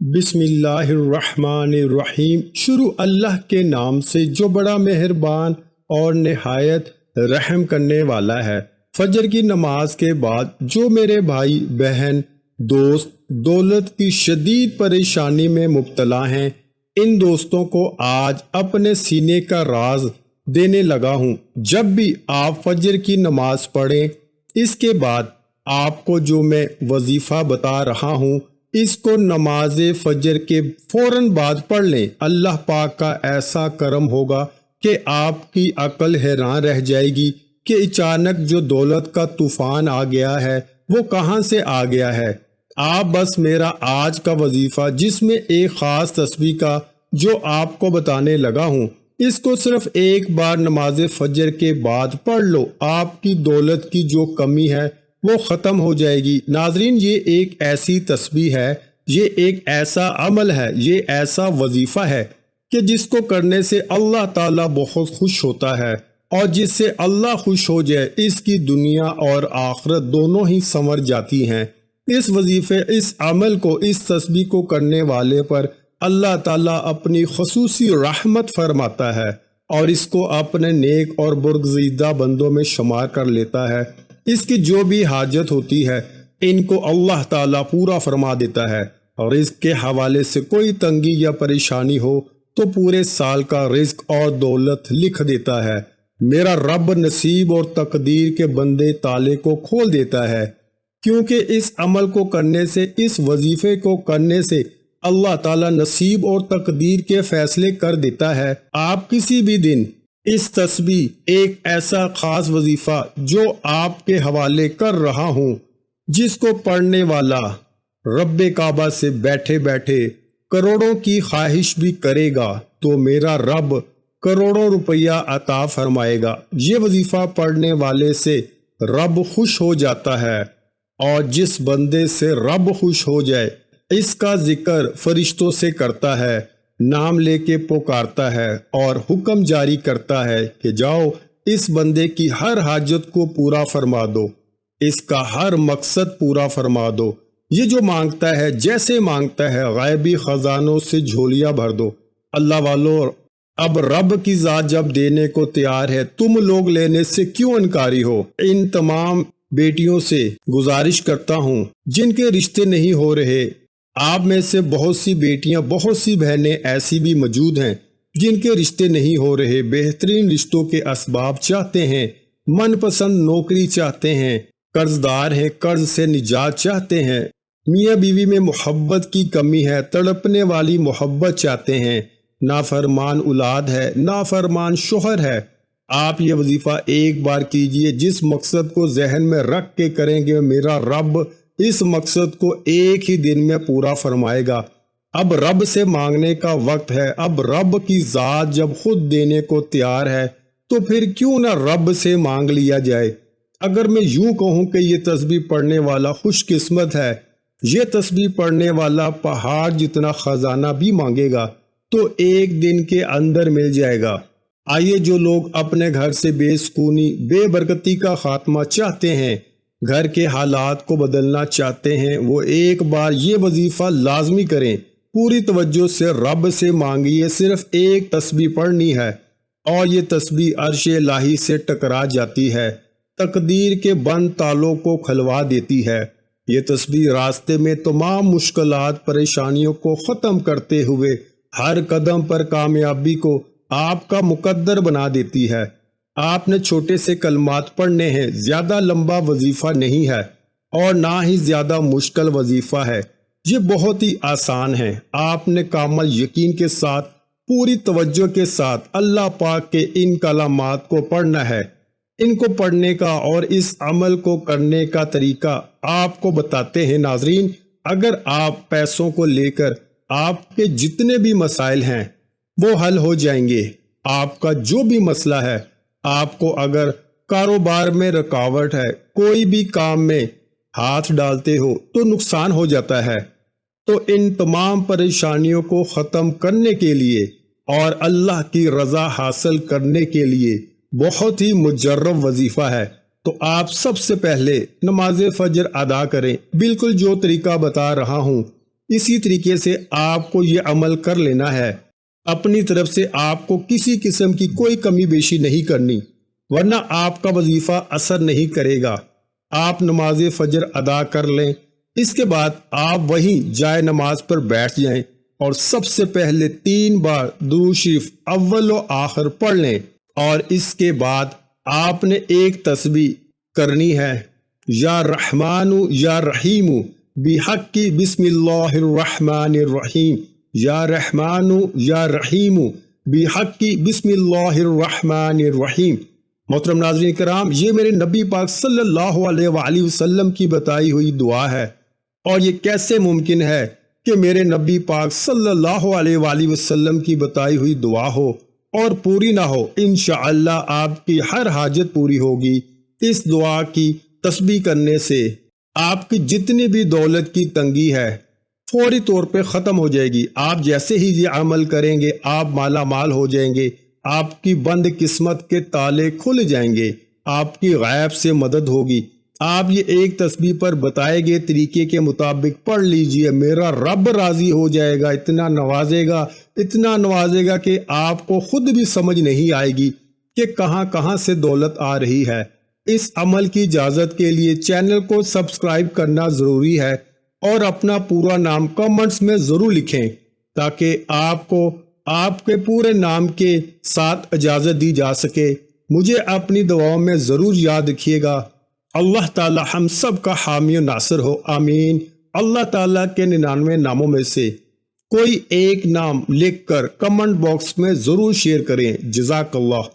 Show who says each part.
Speaker 1: بسم اللہ الرحمن الرحیم۔ شروع اللہ کے نام سے جو بڑا مہربان اور نہایت رحم کرنے والا ہے۔ فجر کی نماز کے بعد جو میرے بھائی بہن دوست دولت کی شدید پریشانی میں مبتلا ہیں، ان دوستوں کو آج اپنے سینے کا راز دینے لگا ہوں۔ جب بھی آپ فجر کی نماز پڑھیں، اس کے بعد آپ کو جو میں وظیفہ بتا رہا ہوں، اس کو نماز فجر کے فوراً بعد پڑھ لیں۔ اللہ پاک کا ایسا کرم ہوگا کہ آپ کی عقل حیران رہ جائے گی کہ اچانک جو دولت کا طوفان آ گیا ہے وہ کہاں سے آ گیا ہے۔ آپ بس میرا آج کا وظیفہ، جس میں ایک خاص تسبیح کا جو آپ کو بتانے لگا ہوں، اس کو صرف ایک بار نماز فجر کے بعد پڑھ لو، آپ کی دولت کی جو کمی ہے وہ ختم ہو جائے گی۔ ناظرین، یہ ایک ایسی تسبیح ہے، یہ ایک ایسا عمل ہے، یہ ایسا وظیفہ ہے کہ جس کو کرنے سے اللہ تعالیٰ بہت خوش ہوتا ہے، اور جس سے اللہ خوش ہو جائے اس کی دنیا اور آخرت دونوں ہی سنور جاتی ہیں۔ اس وظیفے، اس عمل کو، اس تسبیح کو کرنے والے پر اللہ تعالیٰ اپنی خصوصی رحمت فرماتا ہے اور اس کو اپنے نیک اور برگزیدہ بندوں میں شمار کر لیتا ہے۔ اس کی جو بھی حاجت ہوتی ہے ان کو اللہ تعالیٰ پورا فرما دیتا ہے، اور رزق کے حوالے سے کوئی تنگی یا پریشانی ہو تو پورے سال کا رزق اور دولت لکھ دیتا ہے۔ میرا رب نصیب اور تقدیر کے بندے تالے کو کھول دیتا ہے، کیونکہ اس عمل کو کرنے سے، اس وظیفے کو کرنے سے اللہ تعالیٰ نصیب اور تقدیر کے فیصلے کر دیتا ہے۔ آپ کسی بھی دن اس تسبیح، ایک ایسا خاص وظیفہ جو آپ کے حوالے کر رہا ہوں، جس کو پڑھنے والا رب کعبہ سے بیٹھے بیٹھے کروڑوں کی خواہش بھی کرے گا تو میرا رب کروڑوں روپیہ عطا فرمائے گا۔ یہ وظیفہ پڑھنے والے سے رب خوش ہو جاتا ہے، اور جس بندے سے رب خوش ہو جائے اس کا ذکر فرشتوں سے کرتا ہے، نام لے کے پکارتا ہے اور حکم جاری کرتا ہے کہ جاؤ اس بندے کی ہر حاجت کو پورا فرما دو، اس کا ہر مقصد پورا فرما دو، یہ جو مانگتا ہے، جیسے مانگتا ہے، غیبی خزانوں سے جھولیاں بھر دو۔ اللہ والو، اب رب کی ذات جب دینے کو تیار ہے، تم لوگ لینے سے کیوں انکاری ہو؟ ان تمام بیٹیوں سے گزارش کرتا ہوں جن کے رشتے نہیں ہو رہے، آپ میں سے بہت سی بیٹیاں، بہت سی بہنیں ایسی بھی موجود ہیں جن کے رشتے نہیں ہو رہے، بہترین رشتوں کے اسباب چاہتے ہیں، من پسند نوکری چاہتے ہیں، قرض دار ہیں، قرض سے نجات چاہتے ہیں، میاں بیوی میں محبت کی کمی ہے، تڑپنے والی محبت چاہتے ہیں، نافرمان اولاد ہے، نافرمان شوہر ہے۔ آپ یہ وظیفہ ایک بار کیجئے، جس مقصد کو ذہن میں رکھ کے کریں گے، میرا رب اس مقصد کو ایک ہی دن میں پورا فرمائے گا۔ اب رب سے مانگنے کا وقت ہے، اب رب کی ذات جب خود دینے کو تیار ہے تو پھر کیوں نہ رب سے مانگ لیا جائے۔ اگر میں یوں کہوں کہ یہ تسبیح پڑھنے والا خوش قسمت ہے، یہ تسبیح پڑھنے والا پہاڑ جتنا خزانہ بھی مانگے گا تو ایک دن کے اندر مل جائے گا۔ آئیے، جو لوگ اپنے گھر سے بے سکونی، بے برکتی کا خاتمہ چاہتے ہیں، گھر کے حالات کو بدلنا چاہتے ہیں، وہ ایک بار یہ وظیفہ لازمی کریں، پوری توجہ سے رب سے مانگیے۔ صرف ایک تسبیح پڑھنی ہے اور یہ تسبیح عرش الہی سے ٹکرا جاتی ہے، تقدیر کے بند تالوں کو کھلوا دیتی ہے۔ یہ تسبیح راستے میں تمام مشکلات، پریشانیوں کو ختم کرتے ہوئے ہر قدم پر کامیابی کو آپ کا مقدر بنا دیتی ہے۔ آپ نے چھوٹے سے کلمات پڑھنے ہیں، زیادہ لمبا وظیفہ نہیں ہے اور نہ ہی زیادہ مشکل وظیفہ ہے، یہ بہت ہی آسان ہے۔ آپ نے کامل یقین کے ساتھ، پوری توجہ کے ساتھ اللہ پاک کے ان کلمات کو پڑھنا ہے۔ ان کو پڑھنے کا اور اس عمل کو کرنے کا طریقہ آپ کو بتاتے ہیں۔ ناظرین، اگر آپ پیسوں کو لے کر آپ کے جتنے بھی مسائل ہیں وہ حل ہو جائیں گے، آپ کا جو بھی مسئلہ ہے، آپ کو اگر کاروبار میں رکاوٹ ہے، کوئی بھی کام میں ہاتھ ڈالتے ہو تو نقصان ہو جاتا ہے، تو ان تمام پریشانیوں کو ختم کرنے کے لیے اور اللہ کی رضا حاصل کرنے کے لیے بہت ہی مجرب وظیفہ ہے۔ تو آپ سب سے پہلے نماز فجر ادا کریں، بالکل جو طریقہ بتا رہا ہوں اسی طریقے سے آپ کو یہ عمل کر لینا ہے۔ اپنی طرف سے آپ کو کسی قسم کی کوئی کمی بیشی نہیں کرنی، ورنہ آپ کا وظیفہ اثر نہیں کرے گا۔ آپ نماز فجر ادا کر لیں، اس کے بعد آپ وہیں جائے نماز پر بیٹھ جائیں اور سب سے پہلے 3 بار درود شریف اول و آخر پڑھ لیں، اور اس کے بعد آپ نے ایک تسبیح کرنی ہے، یا رحمان یا رحیم بحق بسم اللہ الرحمن الرحیم، یا رحمان یا رحیم بحق بسم اللہ الرحمن الرحیم۔ محترم ناظرین کرام، یہ میرے نبی پاک صلی اللہ علیہ وآلہ وسلم کی بتائی ہوئی دعا ہے، اور یہ کیسے ممکن ہے کہ میرے نبی پاک صلی اللہ علیہ وآلہ وسلم کی بتائی ہوئی دعا ہو اور پوری نہ ہو؟ انشاءاللہ آپ کی ہر حاجت پوری ہوگی۔ اس دعا کی تسبیح کرنے سے آپ کی جتنی بھی دولت کی تنگی ہے فوری طور پہ ختم ہو جائے گی۔ آپ جیسے ہی یہ عمل کریں گے آپ مالا مال ہو جائیں گے، آپ کی بند قسمت کے تالے کھل جائیں گے، آپ کی غیب سے مدد ہوگی۔ آپ یہ ایک تسبیح پر بتائے گئے طریقے کے مطابق پڑھ لیجئے، میرا رب راضی ہو جائے گا، اتنا نوازے گا کہ آپ کو خود بھی سمجھ نہیں آئے گی کہ کہاں کہاں سے دولت آ رہی ہے۔ اس عمل کی اجازت کے لیے چینل کو سبسکرائب کرنا ضروری ہے، اور اپنا پورا نام کمنٹس میں ضرور لکھیں تاکہ آپ کو آپ کے پورے نام کے ساتھ اجازت دی جا سکے۔ مجھے اپنی دعاؤں میں ضرور یاد رکھیے گا۔ اللہ تعالی ہم سب کا حامی و ناصر ہو، آمین۔ اللہ تعالیٰ کے 99 ناموں میں سے کوئی ایک نام لکھ کر کمنٹ باکس میں ضرور شیئر کریں۔ جزاک اللہ۔